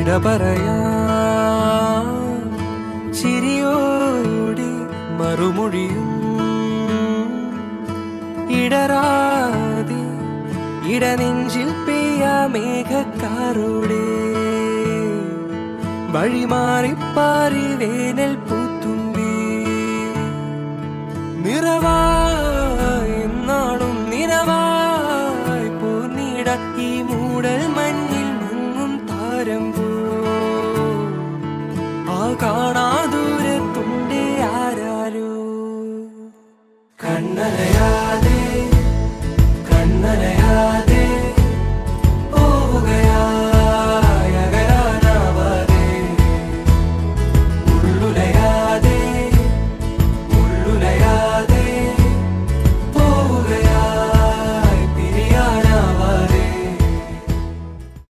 വിട പറയാ ചിരിയോടെ മറുമൊഴിയും ഇടറാതെ ഇടനെഞ്ചിൽ പെയ്യാ മേഘക്കാരോടെ വഴിമാറിപ്പാറി വേനൽ പൂത്തുമ്പി നിറവാ